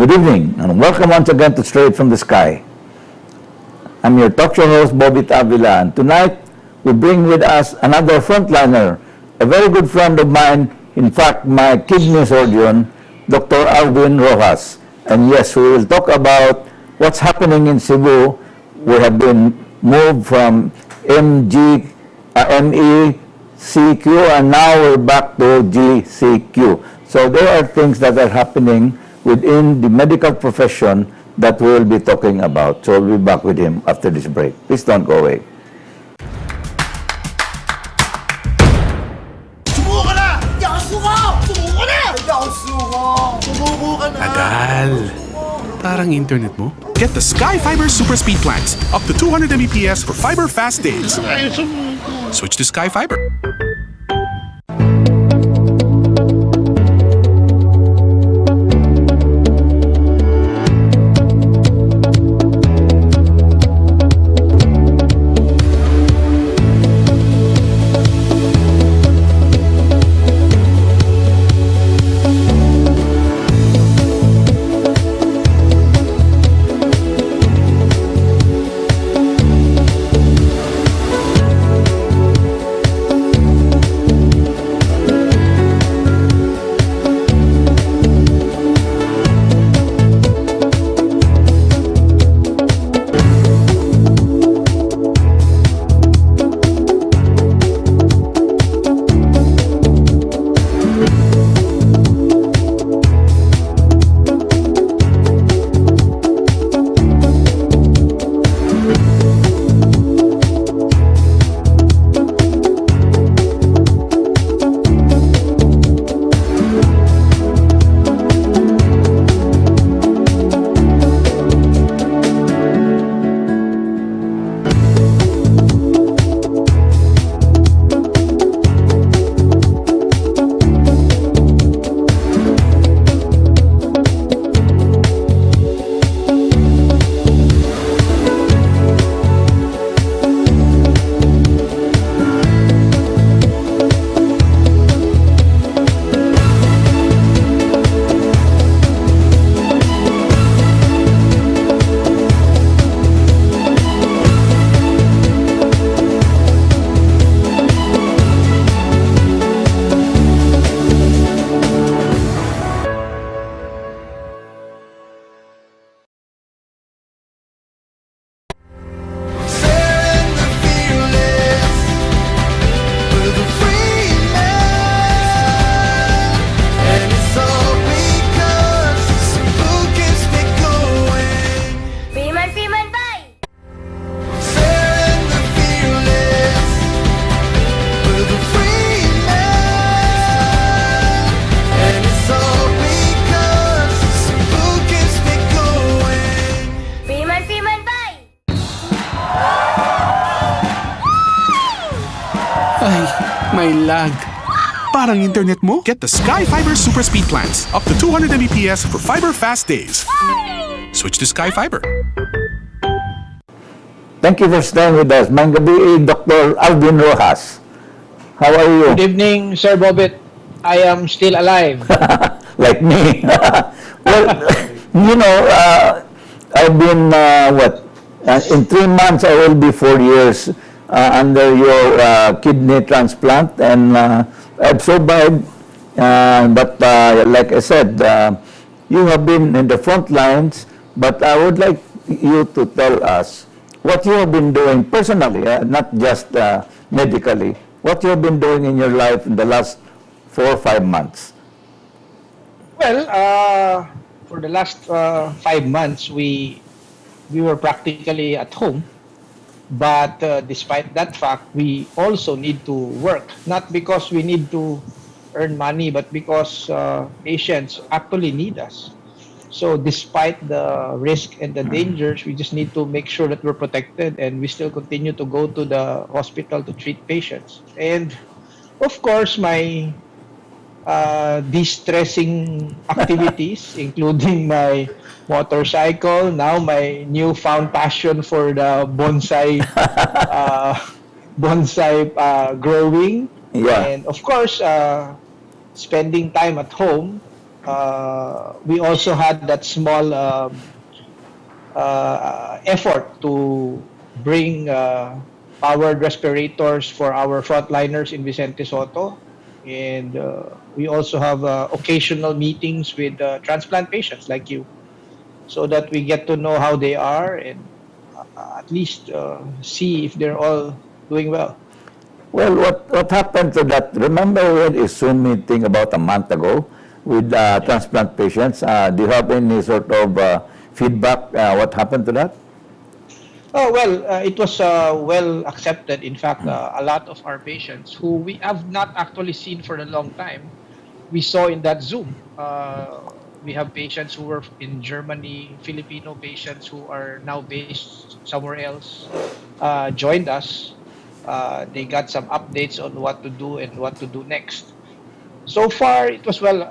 Good evening, and welcome once again to Straight from the Sky. I'm your talk show host, Bobit Avila, and tonight we bring with us another frontliner, a very good friend of mine, in fact, my kidney surgeon, Dr. Alvin Roxas. And yes, we will talk about what's happening in Cebu. We have been moved from MECQ, and now we're back to GCQ. So there are things that are happening within the medical profession that we will be talking about. So we'll be back with him after this break. Please don't go away. Sumuko ka na! Hindi ako suko! Sumuko na! Hindi ako suko! Sumuko ka na! Tagal. Parang internet mo. Get the Sky Fiber Super Speed plans. Up to 200 Mbps for fiber fast days. Ay, sumuko! Switch to Sky Fiber. Ay, may lag. Parang internet mo? Get the Sky Fiber Super Speed plans. Up to 200 Mbps for fiber fast days. Switch to Sky Fiber. Thank you for staying with us. May gabi, Dr. Alvin Roxas. How are you? Good evening, Sir Bobit. I am still alive. Like me. Well, you know, I've been, in 3 months I will be 4 years under your kidney transplant, and I've survived. But like I said, you have been in the front lines, but I would like you to tell us what you have been doing personally, not just medically, what you have been doing in your life in the last 4 or 5 months. Well, for the last 5 months, we were practically at home. But despite that fact, we also need to work. Not because we need to earn money, but because patients actually need us. So despite the risk and the dangers, we just need to make sure that we're protected, and we still continue to go to the hospital to treat patients. And of course, my de-stressing activities, including my motorcycle, now my newfound passion for the bonsai, growing, Yeah. and of course, spending time at home we also had that small effort to bring powered respirators for our frontliners in Vicente Soto. And we also have occasional meetings with transplant patients like you, so that we get to know how they are and at least see if they're all doing well. Well, what happened to that? Remember we had a Zoom meeting about a month ago with transplant patients. Do you have any sort of feedback? What happened to that? Oh, well, it was well accepted. In fact, a lot of our patients who we have not actually seen for a long time, we saw in that Zoom. We have patients who were in Germany, Filipino patients who are now based somewhere else, joined us. They got some updates on what to do and what to do next. So far, it was well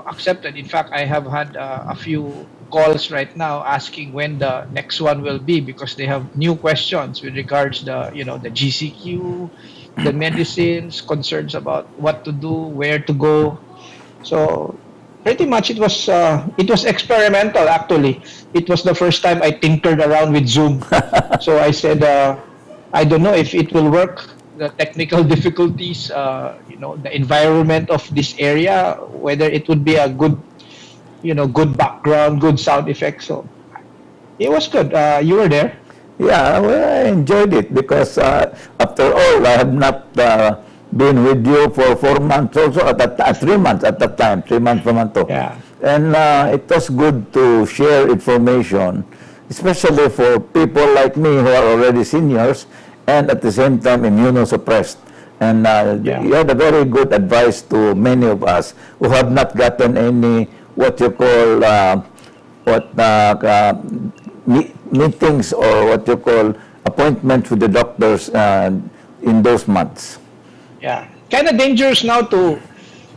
accepted. In fact, I have had a few calls right now asking when the next one will be, because they have new questions with regards the GCQ, the medicines, concerns about what to do, where to go. So pretty much it was experimental actually. It was the first time I tinkered around with Zoom. So I said I don't know if it will work. The technical difficulties, the environment of this area, whether it would be a good, good background, good sound effects. So it was good. You were there. Yeah, well, I enjoyed it because after all, I have not been with you for 4 months also, 3 months at that time, 3 months from Manto. Yeah. And it was good to share information, especially for people like me who are already seniors and at the same time immunosuppressed. And Yeah. you had a very good advice to many of us who have not gotten any, what you call, meetings or what you call appointments with the doctors in those months. Yeah. Kind of dangerous now to,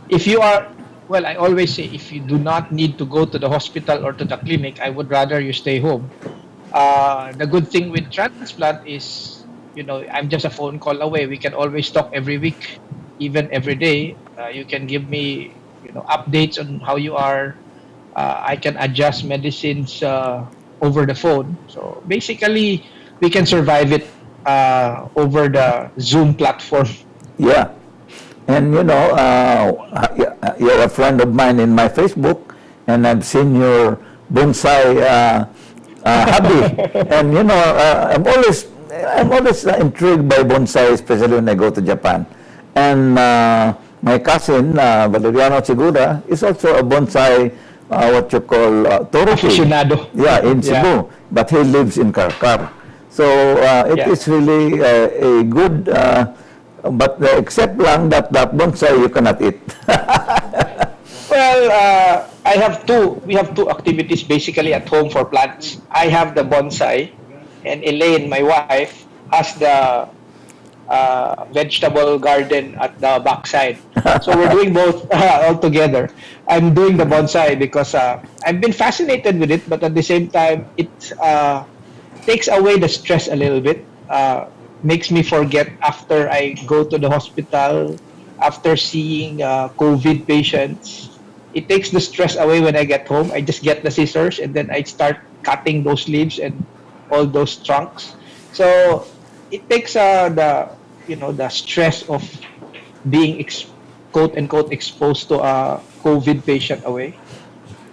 if you are, well, I always say if you do not need to go to the hospital or to the clinic, I would rather you stay home. The good thing with transplant is, I'm just a phone call away. We can always talk every week, even every day. You can give me, updates on how you are. I can adjust medicines over the phone. So basically, we can survive it over the Zoom platform. Yeah. And you're a friend of mine in my Facebook, and I've seen your bonsai hobby. And I'm always intrigued by bonsai, especially when I go to Japan. And my cousin Valeriano Segura is also a bonsai, what you call Toro tree. Aficionado. Yeah, in Cebu, Yeah. but he lives in Karkar. So it Yeah. is really a good. But except lang that bonsai you cannot eat. Well, I have two. We have two activities basically at home for plants. I have the bonsai, and Elaine, my wife, has the vegetable garden at the backside. So we're doing both all together. I'm doing the bonsai because I've been fascinated with it, but at the same time, it takes away the stress a little bit. Makes me forget after I go to the hospital, after seeing COVID patients. It takes the stress away when I get home. I just get the scissors and then I start cutting those leaves and all those trunks. So it takes the stress of being quote unquote exposed to a COVID patient away.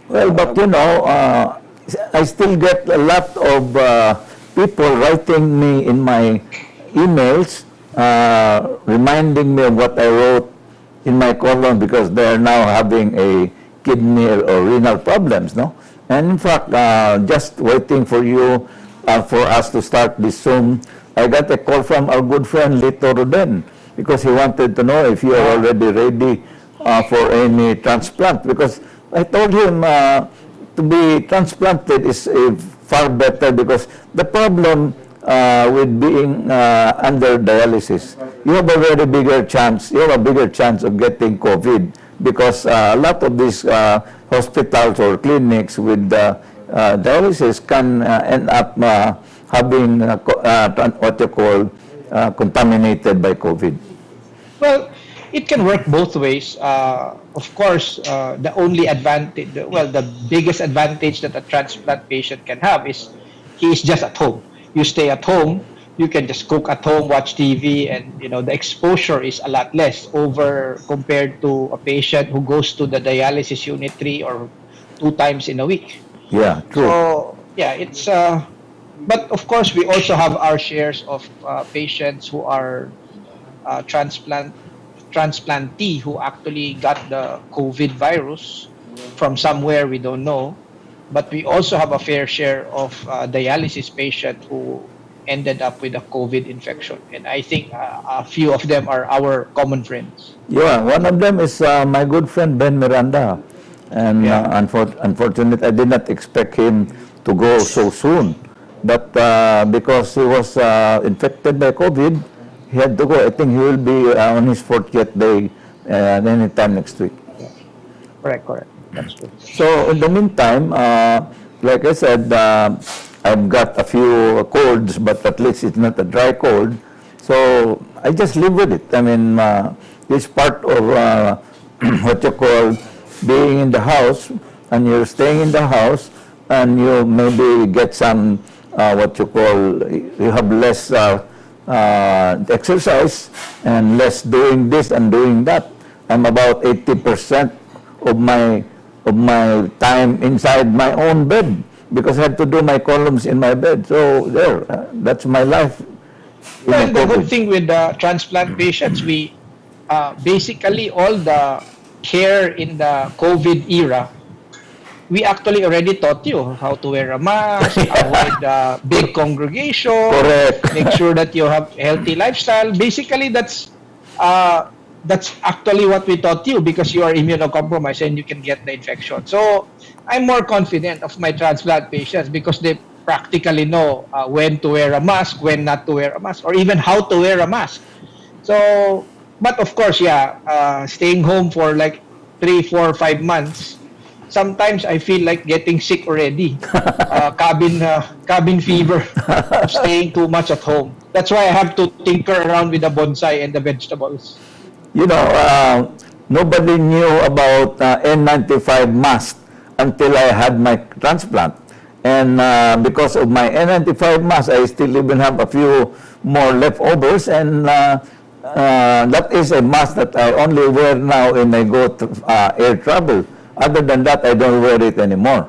Well, but I still get a lot of people writing me in my emails, reminding me of what I wrote in my column because they are now having a kidney or renal problems, no? And in fact, just waiting for you, for us to start this Zoom, I got a call from our good friend Lito Ruden because he wanted to know if you are already ready for any transplant. Because I told him to be transplanted is far better because the problem with being under dialysis, you have a very bigger chance. You have a bigger chance of getting COVID because a lot of these hospitals or clinics with dialysis can end up having what you call contaminated by COVID. Well, it can work both ways. Of course, the only advantage, well, the biggest advantage that a transplant patient can have is he is just at home. You stay at home, you can just cook at home, watch TV, and the exposure is a lot less over compared to a patient who goes to the dialysis unit 3 or 2 times in a week. Yeah, true. So yeah, it's but of course we also have our shares of patients who are transplantee who actually got the COVID virus from somewhere we don't know. But we also have a fair share of dialysis patients who ended up with a COVID infection, and I think a few of them are our common friends. Yeah, one of them is my good friend Ben Miranda. And Yeah. unfortunately, I did not expect him to go so soon. But because he was infected by COVID, he had to go. I think he will be on his 40th day anytime next week. Correct. That's true. So in the meantime, like I said, I've got a few colds, but at least it's not a dry cold. So I just live with it. I mean, it's part of what you call being in the house, and you're staying in the house, and you maybe get some what you call, you have less exercise and less doing this and doing that. I'm about 80% of my time inside my own bed because I have to do my columns in my bed. So there, that's my life. Well, the good thing with the transplant patients, we basically all the care in the COVID era, we actually already taught you how to wear a mask, avoid big congregation, Correct. make sure that you have healthy lifestyle. Basically, that's actually what we taught you because you are immunocompromised and you can get the infection. So I'm more confident of my transplant patients because they practically know when to wear a mask, when not to wear a mask, or even how to wear a mask. So, but of course, staying home for like 3, 4, 5 months, sometimes I feel like getting sick already. Cabin fever, staying too much at home. That's why I have to tinker around with the bonsai and the vegetables. Nobody knew about N95 mask until I had my transplant. And because of my N95 mask, I still even have a few more leftovers. And that is a mask that I only wear now when I go to air travel. Other than that, I don't wear it anymore.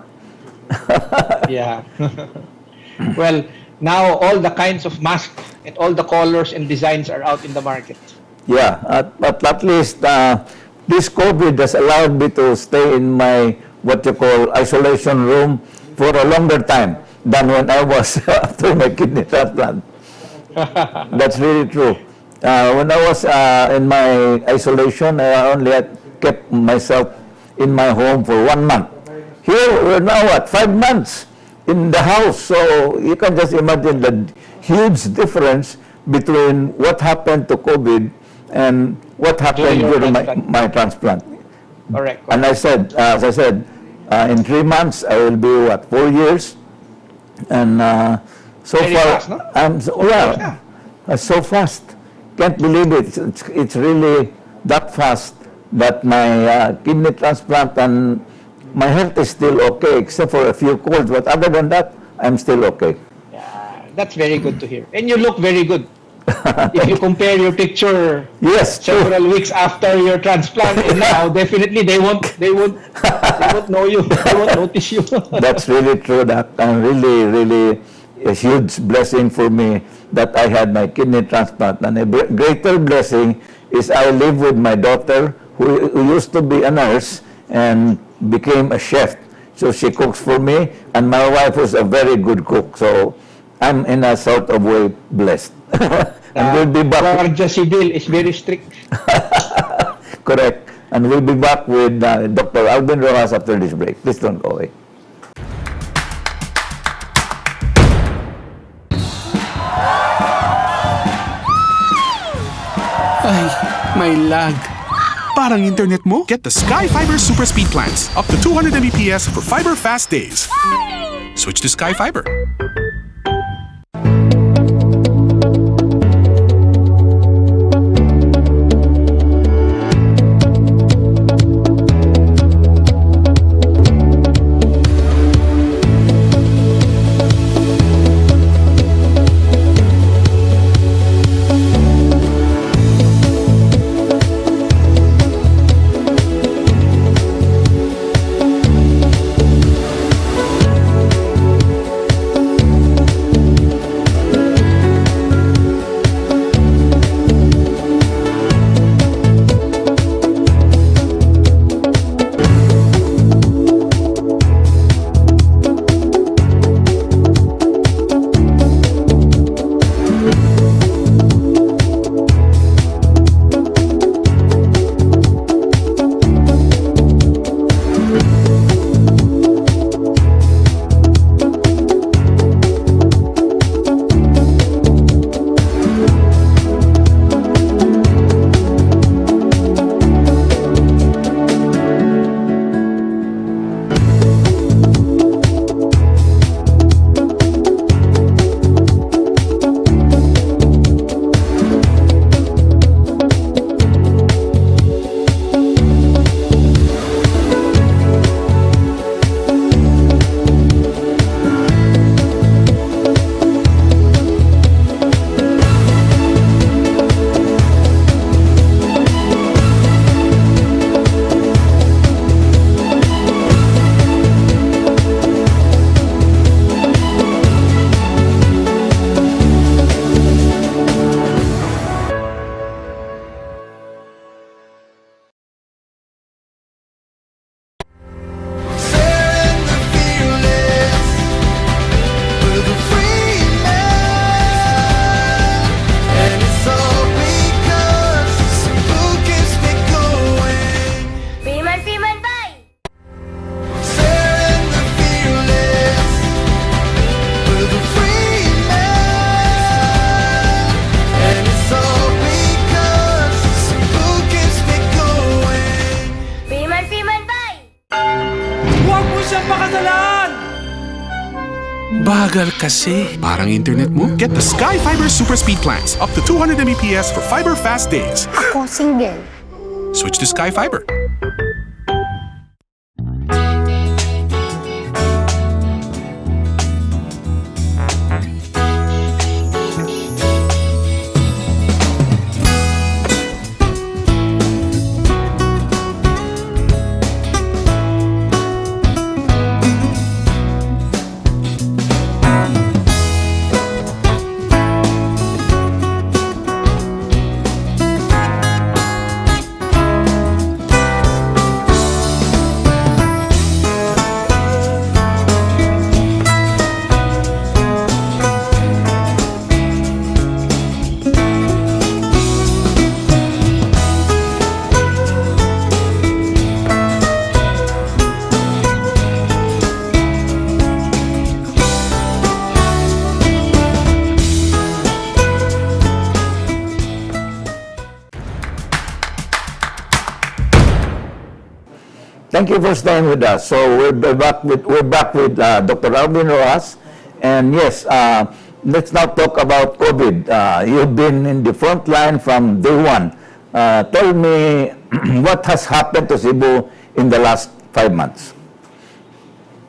Yeah. Well, now all the kinds of masks and all the colors and designs are out in the market. Yeah, but at least this COVID has allowed me to stay in my what you call isolation room for a longer time than when I was after my kidney transplant. That's really true. When I was in my isolation, I only had kept myself in my home for 1 month. Here, we're now at 5 months in the house. So you can just imagine the huge difference between what happened to COVID and what happened during my transplant. Correct. And I said, as I said, in 3 months, I will be, 4 years? And so Very far, fast, no? So fast. Can't believe it. It's really that fast that my kidney transplant and my health is still okay, except for a few colds. But other than that, I'm still okay. Yeah, that's very good to hear. And you look very good. If you compare your picture Yes, true. several weeks after your transplant and now, definitely they won't know you. They won't notice you. That's really true. That I'm really a huge blessing for me that I had my kidney transplant. And a greater blessing is I live with my daughter who used to be a nurse and became a chef. So she cooks for me, and my wife was a very good cook. So I'm in a sort of way blessed. And we'll be back. Guardia Civil is very strict. Correct. And we'll be back with Dr. Alvin Roxas after this break. Please don't go away. Ay, may lag. Parang internet mo? Get the Sky Fiber Super Speed Plans. Up to 200 Mbps for fiber fast days. Switch to Sky Fiber. Bagal kasi. Parang internet mo? Get the Sky Fiber Super Speed Plans. Up to 200 Mbps for fiber fast days. Ako single. Switch to Sky Fiber. Thank you for staying with us. So we're back with Dr. Alvin Roxas, and yes, let's now talk about COVID. You've been in the front line from day one. Tell me what has happened to Cebu in the last 5 months.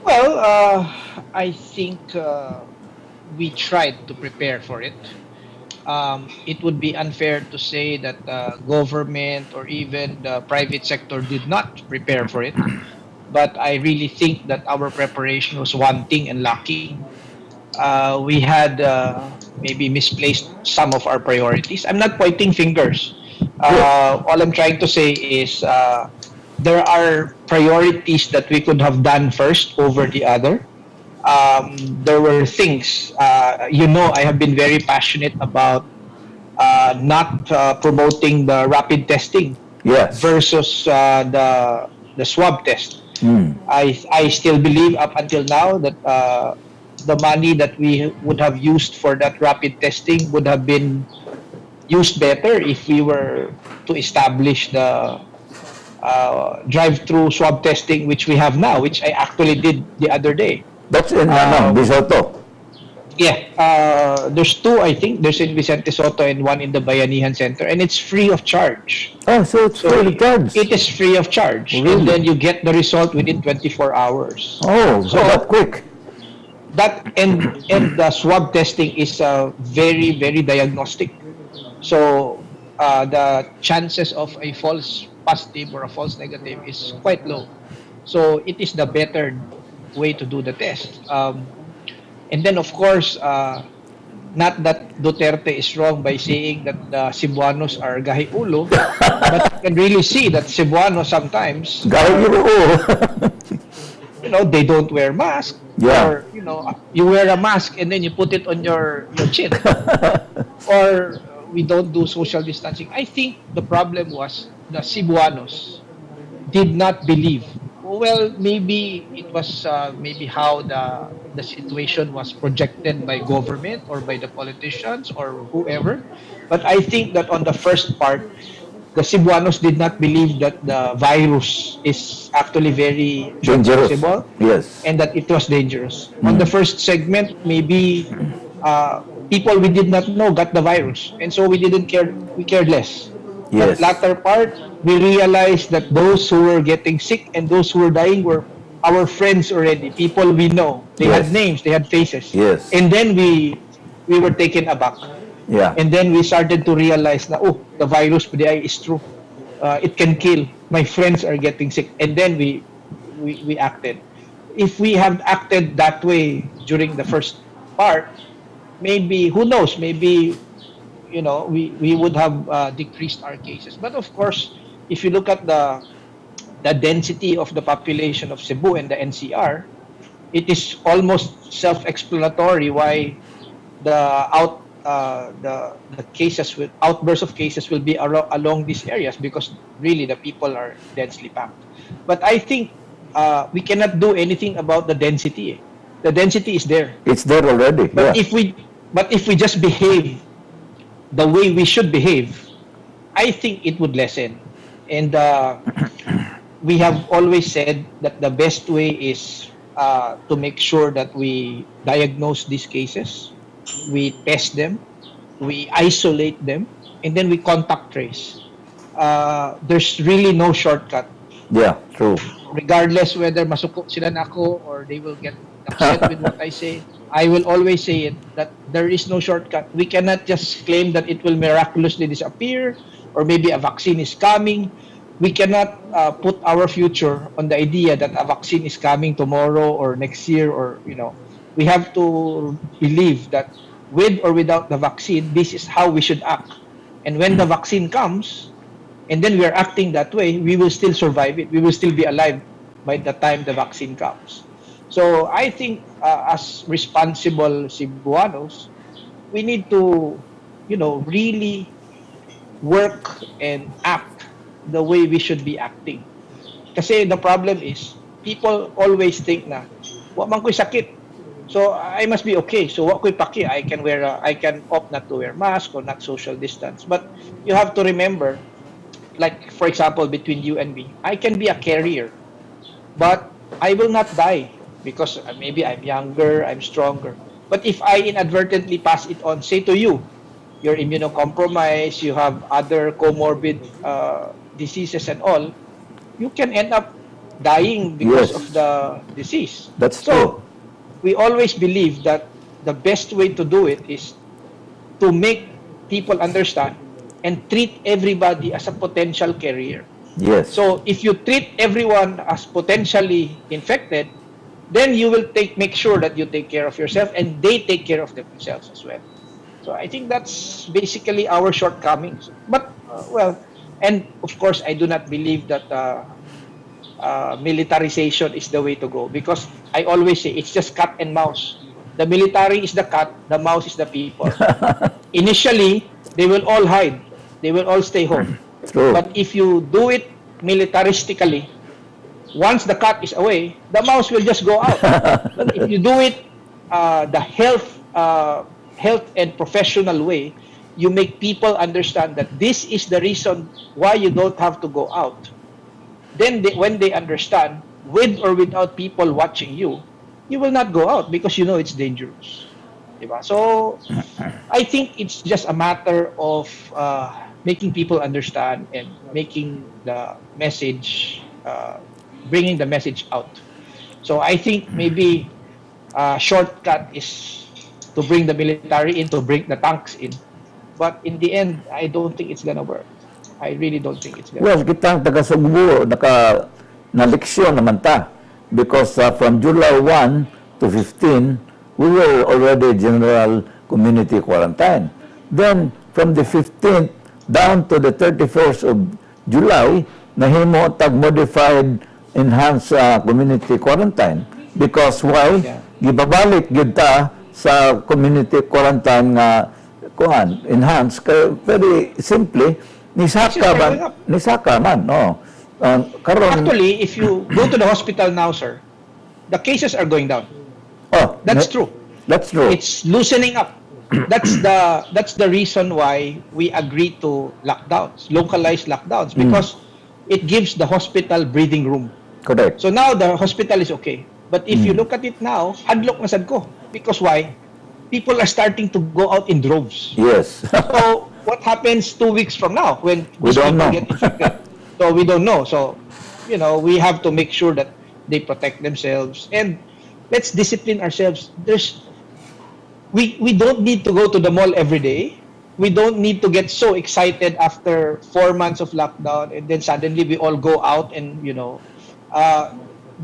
Well, I think we tried to prepare for it. It would be unfair to say that the government or even the private sector did not prepare for it. But I really think that our preparation was wanting and lacking. We had maybe misplaced some of our priorities. I'm not pointing fingers. All I'm trying to say is there are priorities that we could have done first over the other. There were things, I have been very passionate about not promoting the rapid testing Yes. versus the swab test. I still believe up until now that the money that we would have used for that rapid testing would have been used better if we were to establish the drive-through swab testing which we have now, which I actually did the other day. That's in Bisoto. Yeah, there's two, I think. There's in Vicente Soto and one in the Bayanihan Center, and it's free of charge. Oh, so it's So free of charge. it is free of charge, Really? and then you get the result within 24 hours. Oh, so So- that quick. That and the swab testing is very very diagnostic. So the chances of a false positive or a false negative is quite low. So it is the better way to do the test. And then of course, not that Duterte is wrong by saying that the Cebuanos are gahi-ulo, but you can really see that Cebuanos sometimes, they don't wear masks. Yeah. Or, you wear a mask and then you put it on your chin. Or we don't do social distancing. I think the problem was the Cebuanos did not believe. Well, maybe it was maybe how the situation was projected by government or by the politicians or whoever. But I think that on the first part, the Cebuanos did not believe that the virus is actually very Dangerous. transmissible Yes. and that it was dangerous. On the first segment, maybe people we did not know got the virus, and so we didn't care. We cared less. Yes. But latter part, we realized that those who were getting sick and those who were dying were our friends already, people we know. They Yes. had names, they had faces. Yes. And then we were taken aback. Yeah. And then we started to realize that, the virus is true. It can kill. My friends are getting sick. And then we acted. If we had acted that way during the first part, maybe, who knows, maybe, we would have decreased our cases. But of course, if you look at the density of the population of Cebu and the NCR, it is almost self-explanatory why the outburst of cases will be along these areas, because really the people are densely packed. But I think we cannot do anything about the density. The density is there. It's there already. But Yeah. if we just behave the way we should behave, I think it would lessen. And we have always said that the best way is to make sure that we diagnose these cases, we test them, we isolate them, and then we contact trace. There's really no shortcut. Yeah, true. Regardless whether masuko sila na ako or they will get upset with what I say, I will always say it that there is no shortcut. We cannot just claim that it will miraculously disappear or maybe a vaccine is coming. We cannot put our future on the idea that a vaccine is coming tomorrow or next year, or we have to believe that with or without the vaccine, this is how we should act. And when the vaccine comes, and then we are acting that way, we will still survive it. We will still be alive by the time the vaccine comes. So I think as responsible Cebuanos, we need to, really work and act the way we should be acting. Kasi the problem is, people always think na, wa man ko'y sakit, so I must be okay. So wa ko'y paki, I can opt not to wear mask or not social distance. But you have to remember, like for example, between you and me, I can be a carrier, but I will not die because maybe I'm younger, I'm stronger. But if I inadvertently pass it on, say to you, you're immunocompromised, you have other comorbid diseases and all, you can end up dying because Yes. of the disease. That's So true. we always believe that the best way to do it is to make people understand and treat everybody as a potential carrier. Yes. So if you treat everyone as potentially infected, then you will make sure that you take care of yourself and they take care of themselves as well. So I think that's basically our shortcomings. But and of course I do not believe that militarization is the way to go, because I always say it's just cat and mouse. The military is the cat, the mouse is the people. Initially, they will all hide. They will all stay home. True. But if you do it militaristically, once the cat is away, the mouse will just go out. But if you do it the health and professional way, you make people understand that this is the reason why you don't have to go out. Then when they understand, with or without people watching you, you will not go out because you know it's dangerous. Diba? So I think it's just a matter of making people understand and making the message, bringing the message out. So I think maybe shortcut is to bring the military in, to bring the tanks in. But in the end, I don't think it's gonna work. I really don't think it's gonna Well, kitang taga-Sugbo, na-leksyon naman ta. Because from July 1 to 15, we were already general community quarantine. Then, from the 15th down to the 31st of July, nahimo tag-modified enhanced community quarantine. Because why? Yeah. Gibabalik gid ta sa community quarantine nga enhanced. Kaya very simply, nisaka man, no. Karon, Actually, if you go to the hospital now, sir, the cases are going down. That's true. That's true. It's loosening up. That's the reason why we agree to lockdowns, localized lockdowns, because it gives the hospital breathing room. Correct. So now the hospital is okay. But if you look at it now, hadlok na sad ko. Because why? People are starting to go out in droves. Yes. So what happens 2 weeks from now when We these don't people know. get infected? So we don't know. So we have to make sure that they protect themselves, and let's discipline ourselves. We don't need to go to the mall every day. We don't need to get so excited after 4 months of lockdown and then suddenly we all go out and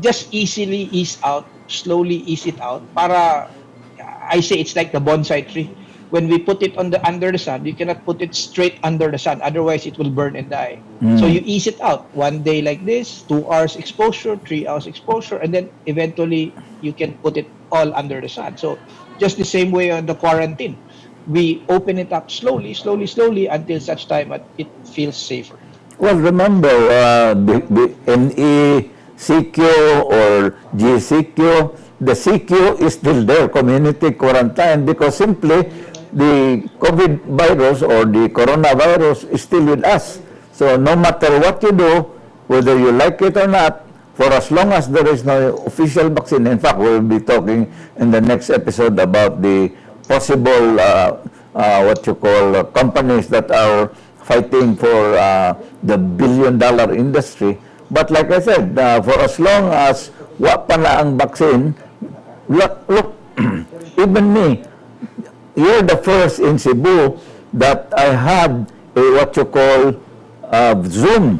just easily ease out, slowly ease it out. Para I say it's like the bonsai tree. When we put it under the sun, you cannot put it straight under the sun. Otherwise, it will burn and die. So you ease it out. 1 day like this, 2 hours exposure, 3 hours exposure, and then eventually you can put it all under the sun. So just the same way on the quarantine. We open it up slowly, slowly, slowly until such time that it feels safer. Well, remember, the NECQ or GCQ, the CQ is still there, community quarantine, because simply the COVID virus or the coronavirus is still with us. So no matter what you do, whether you like it or not, for as long as there is no official vaccine, in fact, we'll be talking in the next episode about the possible, companies that are fighting for the billion-dollar industry. But like I said, for as long as pa na ang vaccine, look, even me, you're the first in Cebu that I had Zoom.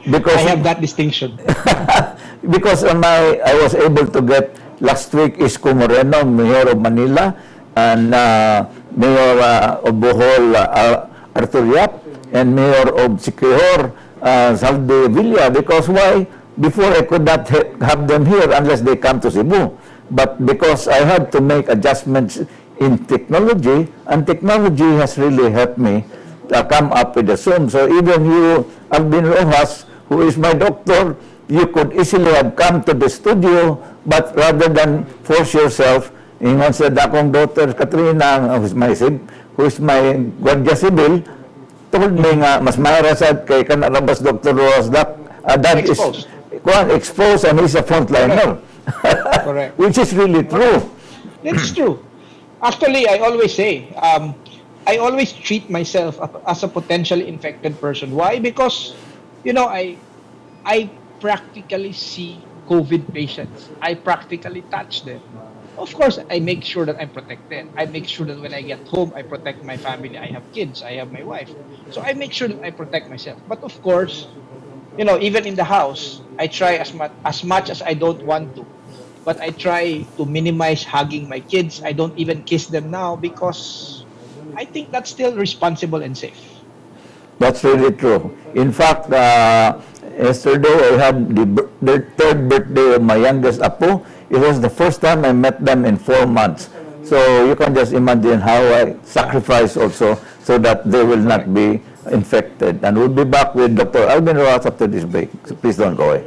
Because I have that distinction. because I was able to get last week Isko Moreno, Mayor of Manila, and Mayor of Bohol, Arthur Yap, and Mayor of Siquijor, Salde Villa. Because why? Before I could not have them here unless they come to Cebu. But because I had to make adjustments in technology, and technology has really helped me come up with the Zoom. So even you, Alvin Roxas, who is my doctor, you could easily have come to the studio, but rather than force yourself, ingon sa akong daughter Katrina, who is my Guardia Civil, told me nga, mas mayara sad kay kanarabas Dr. Roxas, that is exposed and he's a frontliner. Correct. Which is really true. That's true. Actually, I always say, I always treat myself as a potentially infected person. Why? Because, I practically see COVID patients. I practically touch them. Of course, I make sure that I'm protected. I make sure that when I get home, I protect my family. I have kids. I have my wife. So I make sure that I protect myself. But of course, even in the house, I try as much as I don't want to. But I try to minimize hugging my kids. I don't even kiss them now because I think that's still responsible and safe. That's really true. In fact, yesterday I had the third birthday of my youngest apo. It was the first time I met them in 4 months. So you can just imagine how I sacrifice also so that they will not be infected. And we'll be back with Dr. Alvin Roxas after this break. So please don't go away.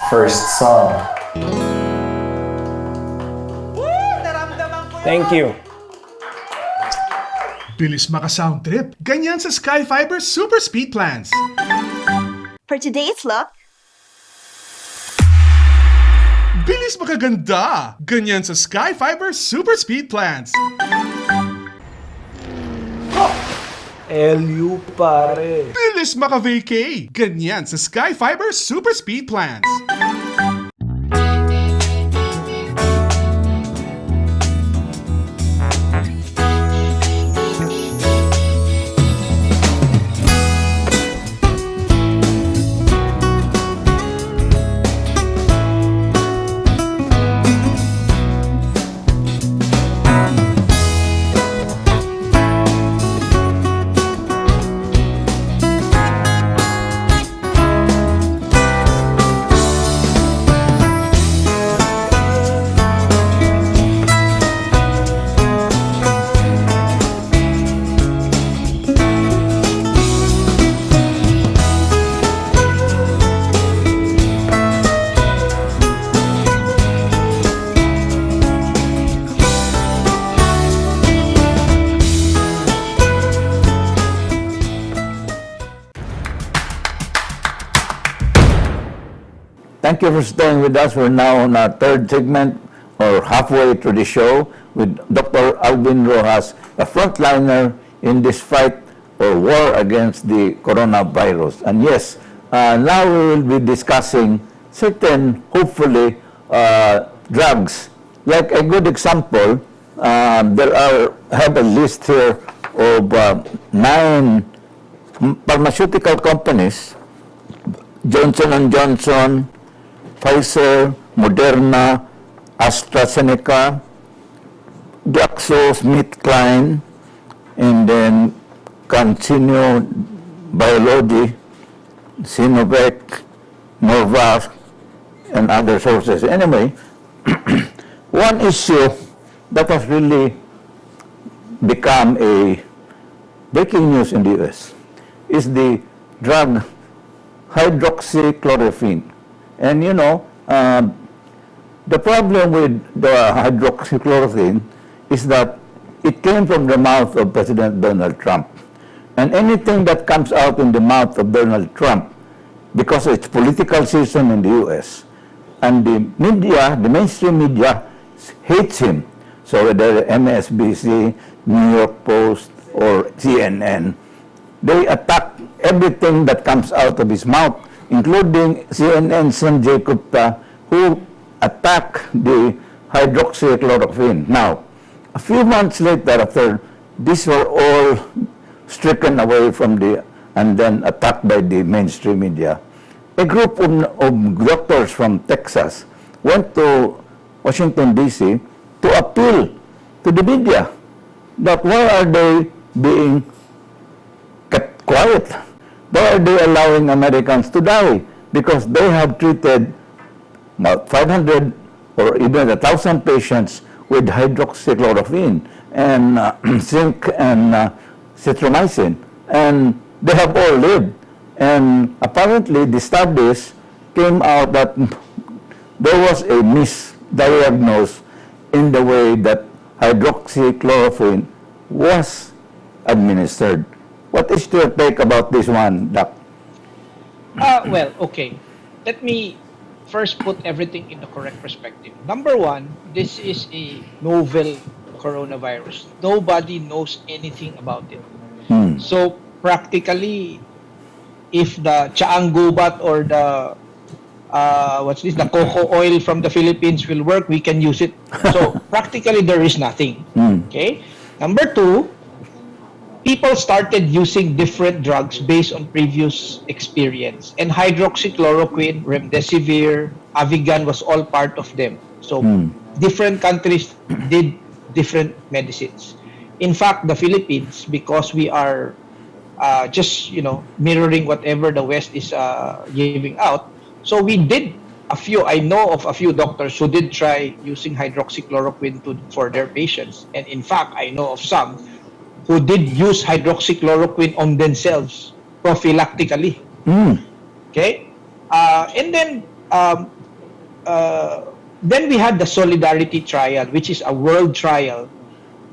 First song. Thank you. Bilis maka-sound trip. Ganyan sa Sky Fiber Super Speed Plans. For today's look, Bilis makaganda! Ganyan sa Sky Fiber Super Speed Plans. LU pare. Bilis maka-vacay! Ganyan sa Sky Fiber Super Speed Plans. Thank you for staying with us. We're now on our third segment, or halfway through the show, with Dr. Alvin Roxas, a frontliner in this fight or war against the coronavirus. And yes, now we will be discussing certain, hopefully, drugs. Like a good example, I have a list here of 9 pharmaceutical companies: Johnson & Johnson, Pfizer, Moderna, AstraZeneca, GlaxoSmithKline, and then Continue Biology, Sinovac, Novavax, and other sources. Anyway, one issue that has really become a breaking news in the US is the drug hydroxychloroquine. And you know, the problem with the hydroxychloroquine is that it came from the mouth of President Donald Trump. And anything that comes out in the mouth of Donald Trump, because it's political season in the US, and the media, the mainstream media, hates him. So whether MSNBC, New York Post, or CNN, they attack everything that comes out of his mouth, including CNN's Sanjay Gupta, who attacked the hydroxychloroquine. Now, a few months later, after these were all stricken away from and then attacked by the mainstream media, a group of doctors from Texas went to Washington, D.C. to appeal to the media that why are they being kept quiet? Why are they allowing Americans to die? Because they have treated about 500 or even 1,000 patients with hydroxychloroquine and zinc and citromycin, and they have all lived. And apparently the studies came out that there was a misdiagnosis in the way that hydroxychloroquine was administered. What is your take about this one, Doc? Well, okay. Let me first put everything in the correct perspective. Number one, this is a novel coronavirus. Nobody knows anything about it. So practically, if the chaang gubat or the the cocoa oil from the Philippines will work, we can use it. So practically there is nothing. Okay. Number two, people started using different drugs based on previous experience, and hydroxychloroquine, remdesivir, Avigan was all part of them. So different countries did different medicines. In fact, the Philippines, because we are just mirroring whatever the West is giving out, so we did a few. I know of a few doctors who did try using hydroxychloroquine for their patients, and in fact, I know of some who did use hydroxychloroquine on themselves prophylactically. Okay, and then we had the Solidarity trial, which is a world trial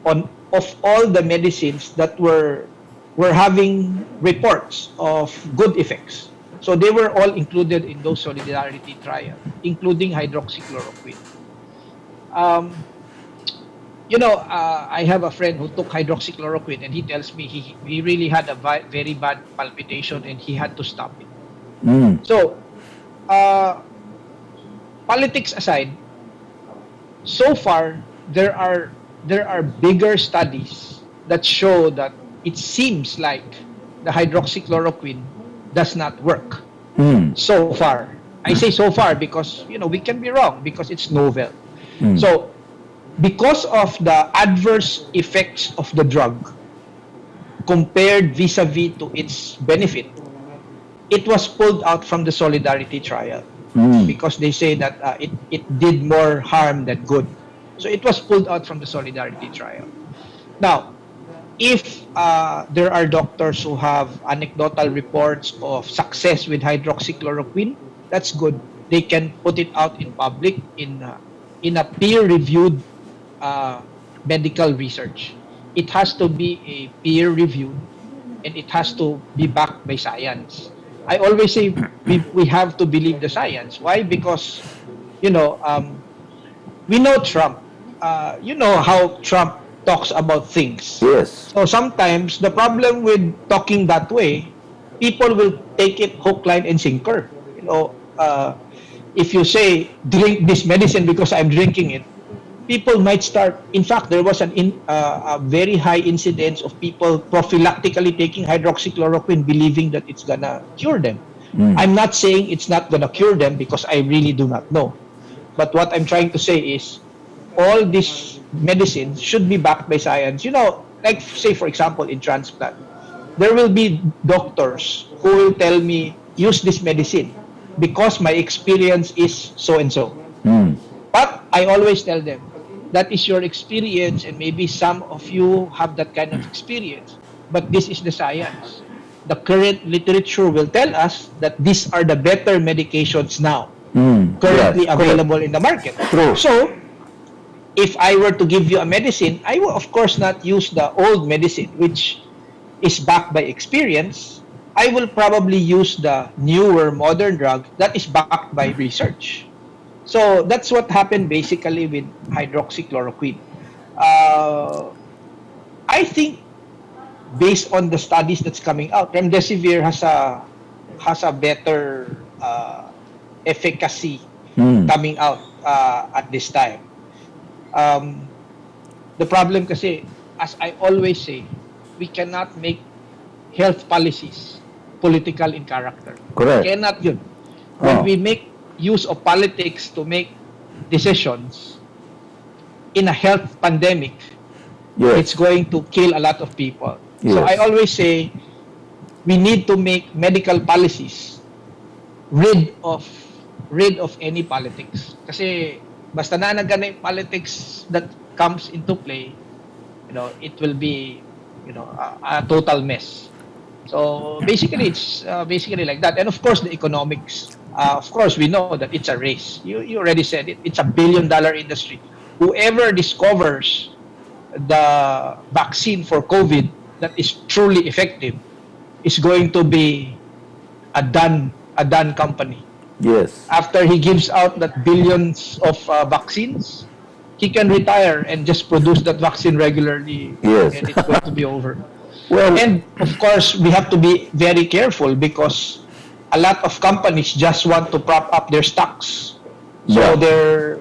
of all the medicines that were having reports of good effects. So they were all included in those solidarity trials, including hydroxychloroquine. Um, I have a friend who took hydroxychloroquine, and he tells me he really had a very bad palpitation and he had to stop it. So, uh, politics aside, so far there are bigger studies that show that it seems like the hydroxychloroquine does not work so far. I say so far because we can be wrong because it's novel. So because of the adverse effects of the drug compared vis-a-vis to its benefit, it was pulled out from the solidarity trial because they say that it did more harm than good. So it was pulled out from the solidarity trial. Now, if there are doctors who have anecdotal reports of success with hydroxychloroquine, that's good. They can put it out in public in a peer-reviewed medical research. It has to be a peer-reviewed and it has to be backed by science. I always say we have to believe the science. Why? Because we know Trump. You know how Trump talks about things. Yes. So sometimes the problem with talking that way, people will take it hook, line, and sinker. If you say drink this medicine because I'm drinking it, people might start. In fact, there was a very high incidence of people prophylactically taking hydroxychloroquine, believing that it's gonna cure them. I'm not saying it's not gonna cure them because I really do not know. But what I'm trying to say is, all these medicines should be backed by science. Like say for example in transplant, there will be doctors who will tell me use this medicine because my experience is so and so. But I always tell them that is your experience, and maybe some of you have that kind of experience. But this is the science. The current literature will tell us that these are the better medications now currently available in the market. True. So, if I were to give you a medicine, I will of course not use the old medicine, which is backed by experience. I will probably use the newer modern drug that is backed by research. So that's what happened basically with hydroxychloroquine. I think based on the studies that's coming out, remdesivir has a better efficacy coming out at this time. The problem kasi, as I always say, we cannot make health policies political in character. Correct. Cannot yun. When we make use of politics to make decisions in a health pandemic, it's going to kill a lot of people. So I always say we need to make medical policies rid of any politics. Kasi basta na yung politics that comes into play, it will be, a total mess. So basically, it's basically like that. And of course, the economics. Of course, we know that it's a race. You already said it. It's a billion-dollar industry. Whoever discovers the vaccine for COVID that is truly effective is going to be a done company. Yes. After he gives out that billions of vaccines, he can retire and just produce that vaccine regularly. Yes. And it's going to be over. Well, And of course, we have to be very careful because a lot of companies just want to prop up their stocks. So their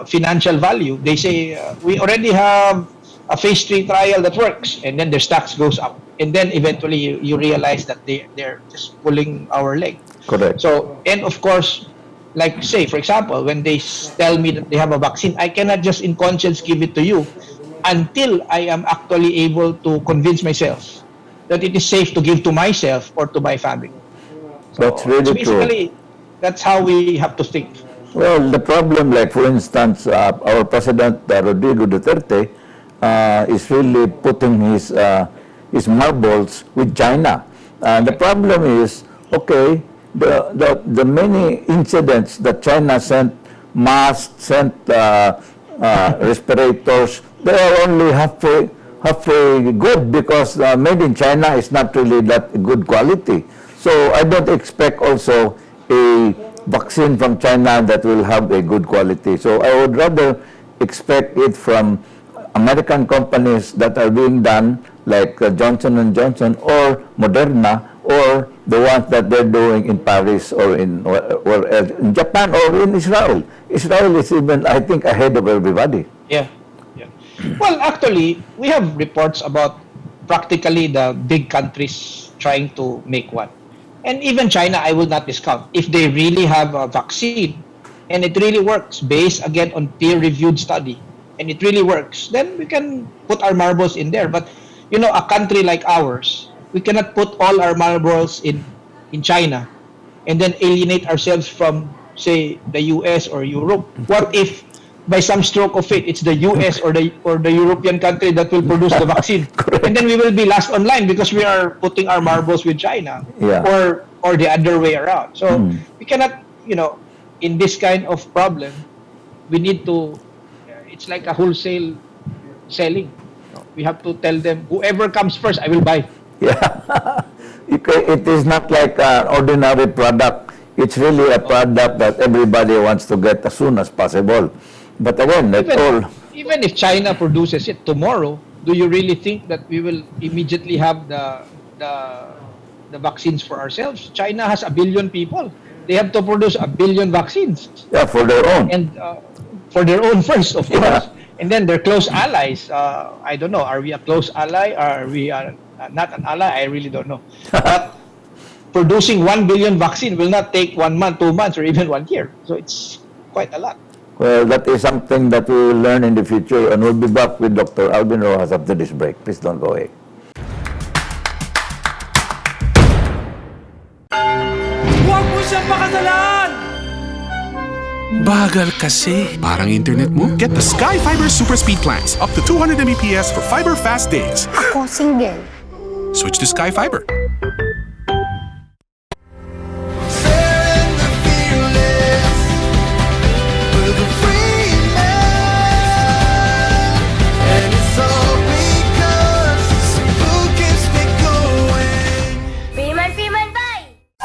financial value, they say, we already have a phase 3 trial that works, and then their stocks goes up. And then eventually you realize that they're just pulling our leg. correct. So, and of course, like say, for example, when they tell me that they have a vaccine, I cannot just in conscience give it to you until I am actually able to convince myself that it is safe to give to myself or to my family. So, That's really so true. basically, that's how we have to think. Well, the problem, like for instance, our President Rodrigo Duterte is really putting his marbles with China. The problem is, okay, the many incidents that China sent masks, sent respirators, they are only halfway good because made in China is not really that good quality. So I don't expect also a vaccine from China that will have a good quality. So I would rather expect it from American companies that are being done like Johnson and Johnson or Moderna or the ones that they're doing in Paris or in Japan or in Israel. Israel is even, I think, ahead of everybody. Yeah. Yeah. Well, actually, we have reports about practically the big countries trying to make one. And even China, I will not discount. If they really have a vaccine and it really works based again on peer-reviewed study and it really works, then we can put our marbles in there. But you know, a country like ours, we cannot put all our marbles in China and then alienate ourselves from, say, the US or Europe. What if by some stroke of fate, it's the US or the European country that will produce the vaccine, and then we will be last online because we are putting our marbles with China, Yeah. or the other way around. So we cannot, you know, in this kind of problem, we need to. It's like a wholesale selling. We have to tell them, whoever comes first, I will buy. Yeah. It is not like an ordinary product. It's really a product that everybody wants to get as soon as possible. But again, that's all. Even if China produces it tomorrow, do you really think that we will immediately have the vaccines for ourselves? China has 1 billion people. They have to produce 1 billion vaccines. Yeah, for their own. And for their own first, of Yeah. course. And then their close allies. I don't know. Are we a close ally? Are we not an ally? I really don't know. But producing 1 billion vaccine will not take 1 month, 2 months, or even 1 year. So it's quite a lot. Well, that is something that we will learn in the future, and we'll be back with Dr. Alvin Roxas after this break. Please don't go away. Huwag mo siyang pakasalan! Bagal kasi. Parang internet mo? Get the Sky Fiber Super Speed Plans. Up to 200 Mbps for fiber fast days. Ako single. Switch to Sky Fiber.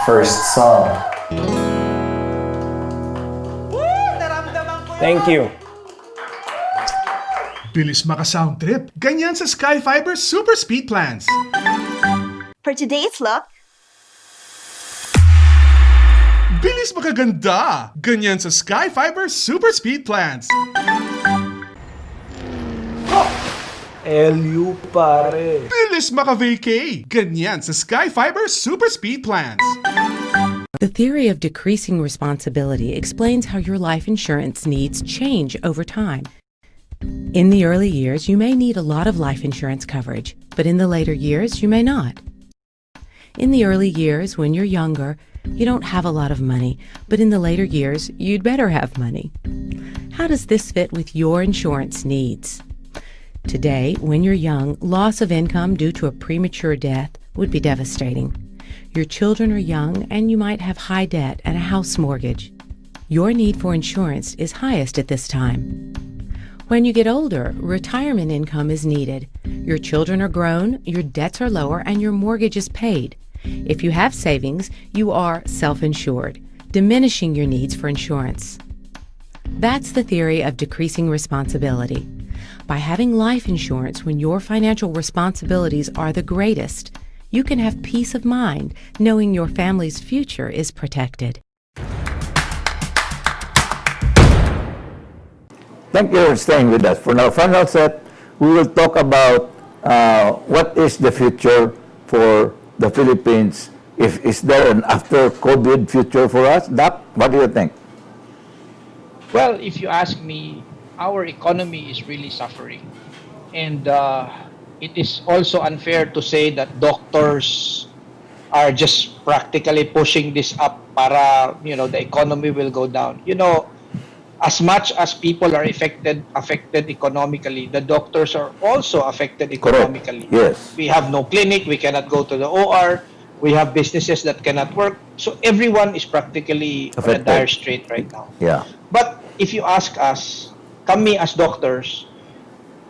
First song. Thank you. Bilis maka-sound trip. Ganyan sa Sky Fiber Super Speed Plans. For today's look, Bilis makaganda. Ganyan sa Sky Fiber Super Speed Plans. LU pare. Bilis maka-vacay. Ganyan sa Sky Fiber Super Speed Plans. The theory of decreasing responsibility explains how your life insurance needs change over time. In the early years, you may need a lot of life insurance coverage, but in the later years, you may not. In the early years, when you're younger, you don't have a lot of money, but in the later years, you'd better have money. How does this fit with your insurance needs? Today, when you're young, loss of income due to a premature death would be devastating. Your children are young and you might have high debt and a house mortgage. Your need for insurance is highest at this time. When you get older, retirement income is needed. Your children are grown, your debts are lower, and your mortgage is paid. If you have savings, you are self-insured, diminishing your needs for insurance. That's the theory of decreasing responsibility. By having life insurance when your financial responsibilities are the greatest, you can have peace of mind knowing your family's future is protected. Thank you for staying with us. For our final set, we will talk about what is the future for the Philippines. Is there an after-COVID future for us? Doc, what do you think? Well, if you ask me, our economy is really suffering. And it is also unfair to say that doctors are just practically pushing this up para, you know, the economy will go down. You know, as much as people are affected economically, the doctors are also affected economically. Yes. We have no clinic, we cannot go to the OR, we have businesses that cannot work. So everyone is practically on a Affected. dire strait right now. Yeah. But if you ask us, kami as doctors,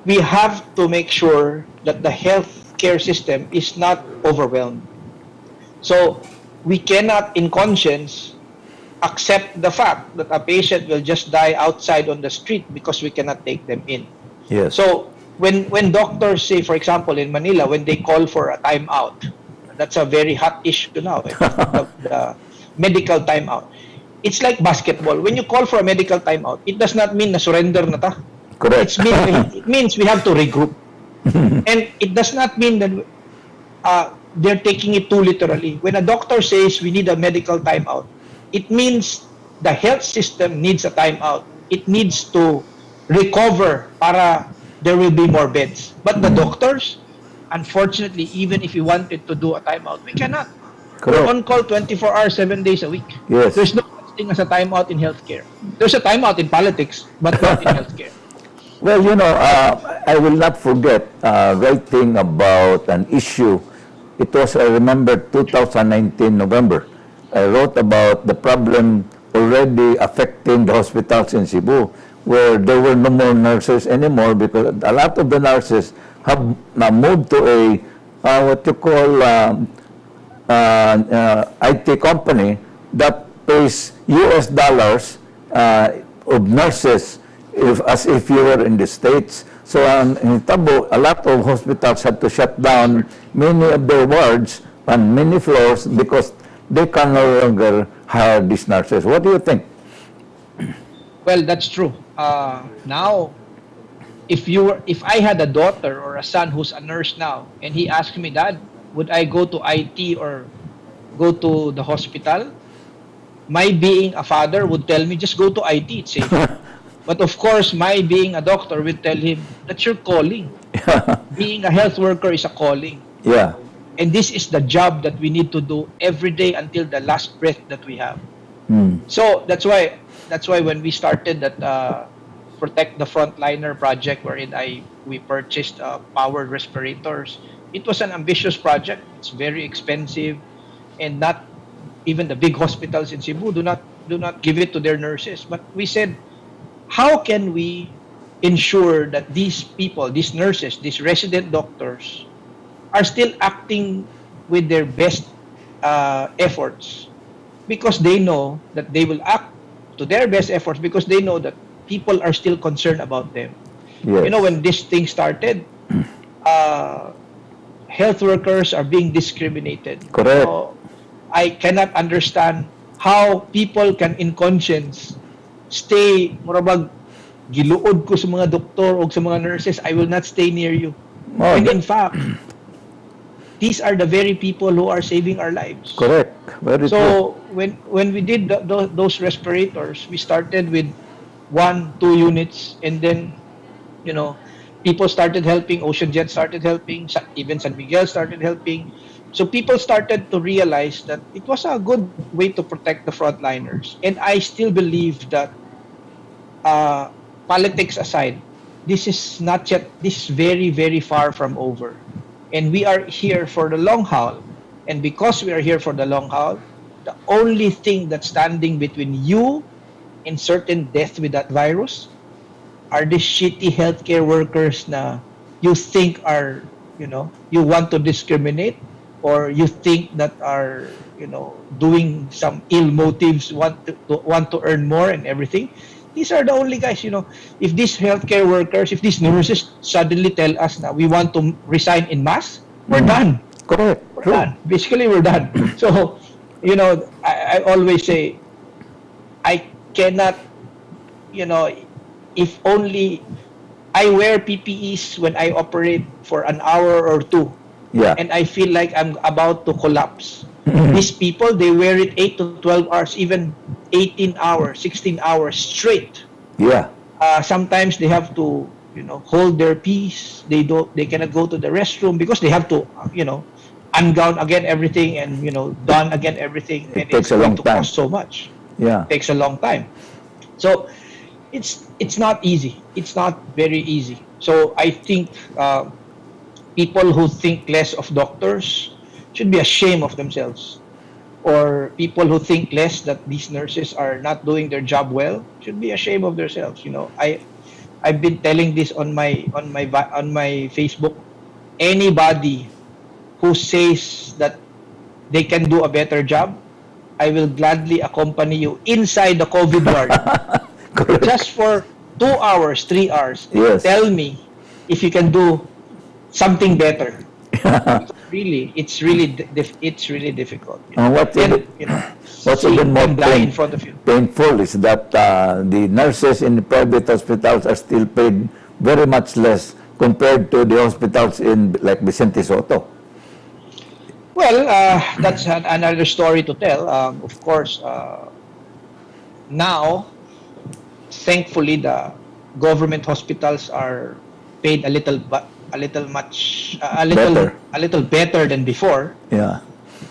we have to make sure that the healthcare system is not overwhelmed. So we cannot, in conscience, accept the fact that a patient will just die outside on the street because we cannot take them in. Yes. So when doctors say, for example, in Manila, when they call for a timeout, that's a very hot issue now. The medical timeout. It's like basketball. When you call for a medical timeout, it does not mean na surrender na ta. Correct. It means we have to regroup. And it does not mean that they're taking it too literally. When a doctor says we need a medical timeout, it means the health system needs a timeout. It needs to recover para there will be more beds. But the doctors, unfortunately, even if we wanted to do a timeout, we cannot. We're Correct. on call 24 hours, 7 days a week. Yes. There's no such thing as a timeout in healthcare. There's a timeout in politics, but not in healthcare. Well, I will not forget writing about an issue. It was, I remember, 2019 November. I wrote about the problem already affecting the hospitals in Cebu, where there were no more nurses anymore because a lot of the nurses have now moved to a what you call IT company that pays US dollars of nurses as if you were in the States. So in Tabo, a lot of hospitals had to shut down many of their wards and many floors because they can no longer hire these nurses. What do you think? Well, that's true. Now, if I had a daughter or a son who's a nurse now, and he asked me, Dad, would I go to IT or go to the hospital? My being a father would tell me, just go to IT, it's safe. But of course, my being a doctor will tell him, that's your calling. Being a health worker is a calling. Yeah. And this is the job that we need to do every day until the last breath that we have. So that's why when we started that Protect the Frontliner project, wherein we purchased powered respirators, it was an ambitious project. It's very expensive, and not even the big hospitals in Cebu do not give it to their nurses. But we said, how can we ensure that these people, these nurses, these resident doctors, are still acting with their best efforts, because they know that they will act to their best efforts because they know that people are still concerned about them. Yes. When this thing started, health workers are being discriminated. Correct. So, I cannot understand how people can, in conscience, stay, murabag, giluod ko sa mga doktor o sa mga nurses, I will not stay near you. Oh, And in fact, these are the very people who are saving our lives. Correct. Very true. So when we did those respirators, we started with 1-2 units, and then people started helping. Ocean Jet started helping. Even San Miguel started helping. So people started to realize that it was a good way to protect the frontliners. And I still believe that politics aside, this is not yet. This is very, very far from over. And we are here for the long haul. And because we are here for the long haul, the only thing that's standing between you and certain death with that virus are these shitty healthcare workers na you think are, you want to discriminate, or you think that are, doing some ill motives, want to earn more and everything. These are the only guys, if these healthcare workers, if these nurses suddenly tell us na we want to resign in mass, we're done. Correct. We're True. done. Basically, we're done. So, I always say, I cannot, if only I wear PPEs when I operate for an hour or two, Yeah. and I feel like I'm about to collapse. These people, they wear it 8 to 12 hours, even 18 hours, 16 hours straight. Yeah. Sometimes they have to, hold their peace. They cannot go to the restroom because they have to, ungown again everything and, don again everything. It And takes it's a long going to time. cost so much. Yeah. It takes a long time. So it's not easy. It's not very easy. So I think people who think less of doctors should be ashamed of themselves, or people who think less that these nurses are not doing their job well should be ashamed of themselves. I've been telling this on my Facebook. Anybody who says that they can do a better job, I will gladly accompany you inside the COVID ward Correct. just for 2 hours, 3 hours. Yes. Tell me if you can do something better. Really, it's really difficult. And what's Seeing even more them die in front of you. painful is that the nurses in the private hospitals are still paid very much less compared to the hospitals in like Vicente Soto. Well, that's another story to tell. Of course, now, thankfully, the government hospitals are paid a little much, Better. a little better than before. Yeah.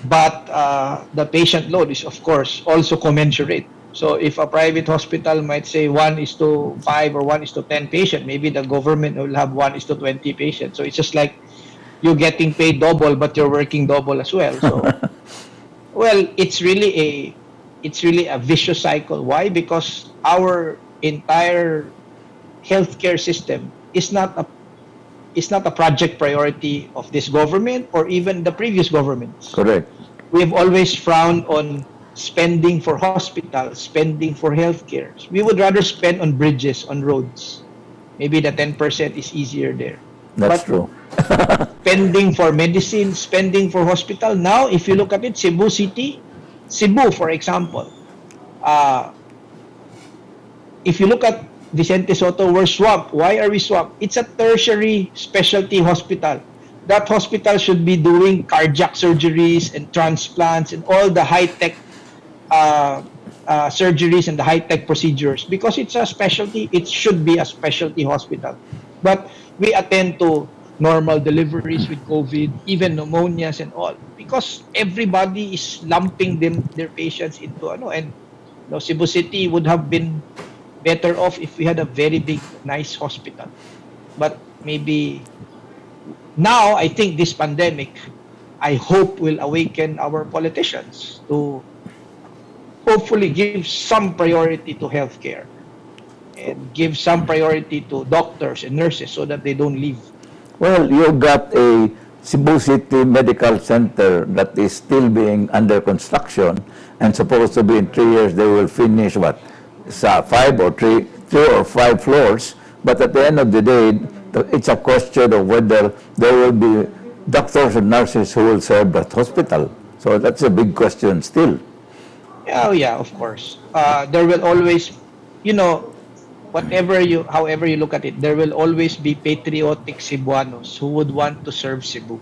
But the patient load is, of course, also commensurate. So if a private hospital might say 1:5 or 1:10 patient, maybe the government will have 1:20 patient. So it's just like you're getting paid double, but you're working double as well. So, well, it's really a vicious cycle. Why? Because our entire healthcare system is not a project priority of this government or even the previous governments. Correct. We have always frowned on spending for hospitals, spending for healthcare. We would rather spend on bridges, on roads. Maybe the 10% is easier there. That's But true. spending for medicine, spending for hospital. Now, if you look at it, Cebu City, Cebu, for example, if you look at Vicente Soto, we're swamped. Why are we swamped? It's a tertiary specialty hospital. That hospital should be doing cardiac surgeries and transplants and all the high-tech surgeries and the high-tech procedures because it's a specialty. It should be a specialty hospital. But we attend to normal deliveries with COVID, even pneumonias and all, because everybody is lumping their patients into and Cebu City would have been better off if we had a very big, nice hospital. But maybe now, I think this pandemic, I hope will awaken our politicians to hopefully give some priority to healthcare and give some priority to doctors and nurses so that they don't leave. Well, you got a Cebu City Medical Center that is still being under construction and supposed to be in 3 years they will finish what? Three or five floors. But at the end of the day, it's a question of whether there will be doctors and nurses who will serve that hospital. So that's a big question still. Oh yeah, of course. There will always, however you look at it, there will always be patriotic Cebuanos who would want to serve Cebu.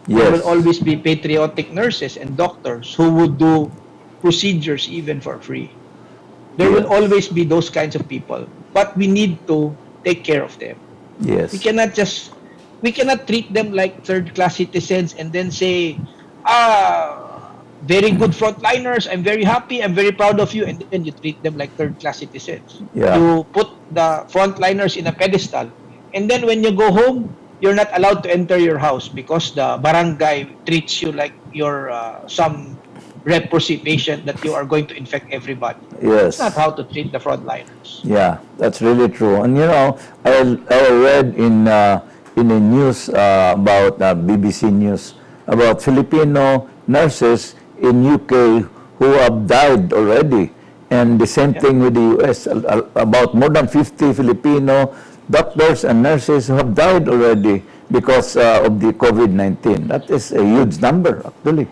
There will Yes. always be patriotic nurses and doctors who would do procedures even for free. There will always be those kinds of people, but we need to take care of them. Yes. We cannot treat them like third-class citizens and then say, very good frontliners, I'm very happy, I'm very proud of you, and then you treat them like third-class citizens. Yeah. You put the frontliners in a pedestal, and then when you go home, you're not allowed to enter your house because the barangay treats you like you're some leprosy patient that you are going to infect everybody. Yes. That's not how to treat the frontliners. Yeah, that's really true. And I read in a news about BBC News about Filipino nurses in UK who have died already, and the same thing with the US. About more than 50 Filipino doctors and nurses who have died already because of the COVID-19. That is a huge number, actually.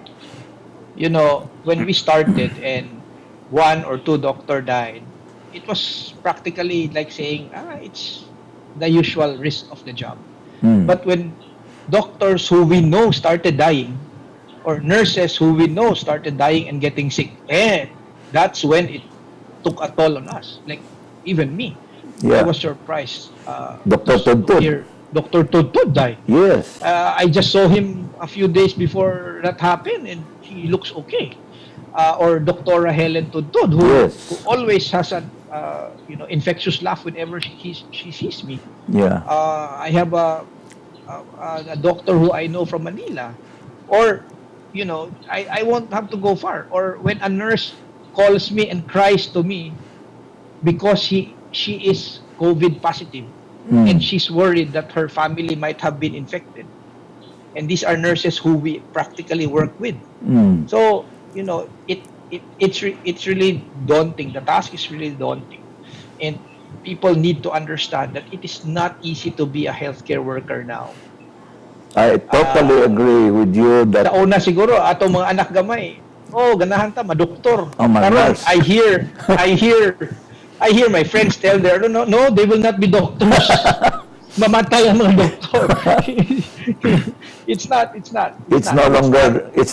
When we started and one or two doctor died, it was practically like saying, it's the usual risk of the job. But when doctors who we know started dying, or nurses who we know started dying and getting sick, that's when it took a toll on us. Like, even me. I Yeah. was surprised. Dr. to Tudtud. hear Dr. Tudtud died. Yes. I just saw him a few days before that happened, and he looks okay. Or Dr. Helen Tudtud, who Yes. always has an infectious laugh whenever she sees me. Yeah. I have a doctor who I know from Manila, or I won't have to go far. Or when a nurse calls me and cries to me because she is COVID positive and she's worried that her family might have been infected. And these are nurses who we practically work with. So, it's really daunting. The task is really daunting. And people need to understand that it is not easy to be a healthcare worker now. I totally agree with you that Sa una siguro, atong mga anak gamay, ganahan ta, madoktor. Oh, my Karon, gosh. I hear my friends tell there, no, they will not be doctors. Mamatay ang mga doktor. It's not. it's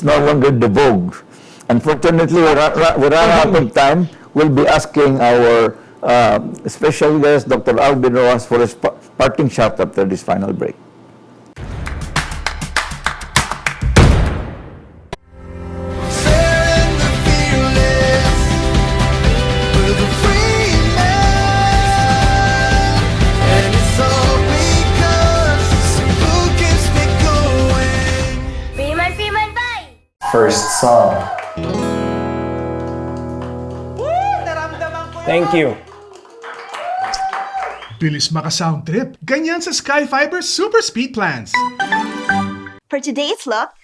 no longer the vogue. Unfortunately, we ran out of time. We'll be asking our special guest, Dr. Alvin Roxas, for his parting shot after this final break. Freeman, bye! First song. Thank you. Bilis maka-sound trip. Ganyan sa Sky Fiber Super Speed Plans. For today's look,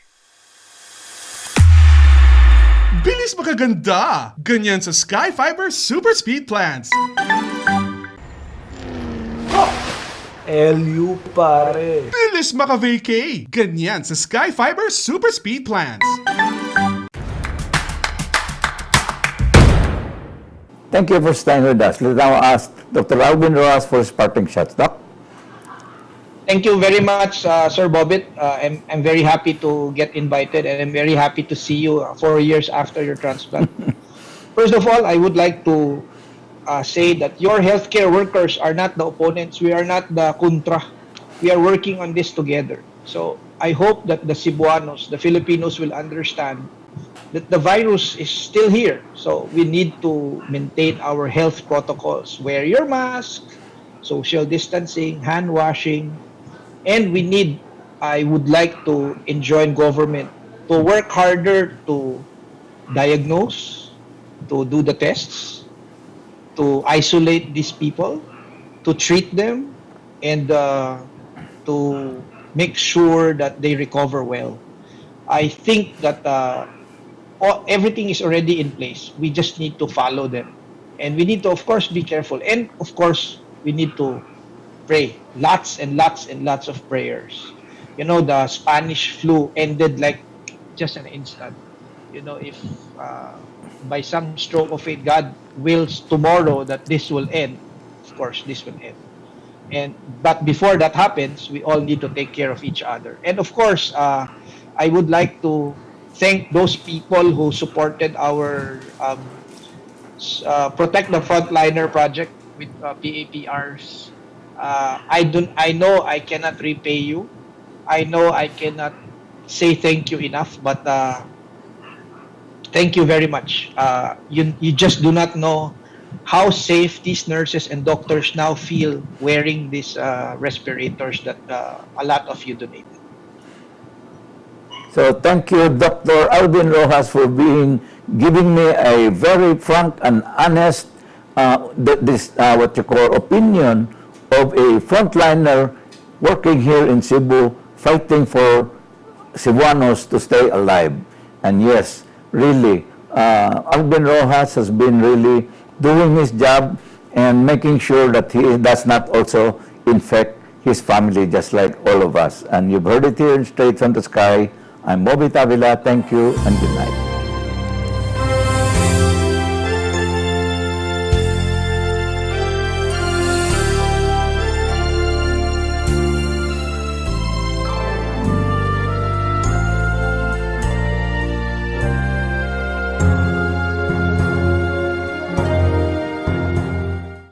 Bilis makaganda. Ganyan sa Sky Fiber Super Speed Plans. LU pare. Bilis maka-vacay. Ganyan sa Sky Fiber Super Speed Plans. Thank you for staying with us. Let's now ask Dr. Alvin Roxas for his parting shots. Doc? Thank you very much, Sir Bobit. I'm very happy to get invited, and I'm very happy to see you 4 years after your transplant. First of all, I would like to say that your healthcare workers are not the opponents. We are not the contra. We are working on this together. So I hope that the Cebuanos, the Filipinos, will understand that the virus is still here. So we need to maintain our health protocols. Wear your mask, social distancing, hand washing, and I would like to enjoin government to work harder to diagnose, to do the tests, to isolate these people, to treat them, and to make sure that they recover well. I think that everything is already in place. We just need to follow them. And we need to, of course, be careful. And, of course, we need to pray. Lots and lots and lots of prayers. The Spanish flu ended like just an instant. If by some stroke of fate, God wills tomorrow that this will end, of course, this will end. But before that happens, we all need to take care of each other. And, of course, I would like to thank those people who supported our Protect the Frontliner project with PAPRs. I know I cannot repay you. I know I cannot say thank you enough, but thank you very much. You just do not know how safe these nurses and doctors now feel wearing these respirators that a lot of you donated. So thank you, Dr. Alvin Roxas, for giving me a very frank and honest, what you call opinion of a frontliner working here in Cebu, fighting for Cebuanos to stay alive. And yes, really, Alvin Roxas has been really doing his job and making sure that he does not also infect his family, just like all of us. And you've heard it here in Straight from the Sky. I'm Bobit Avila. Thank you and good night.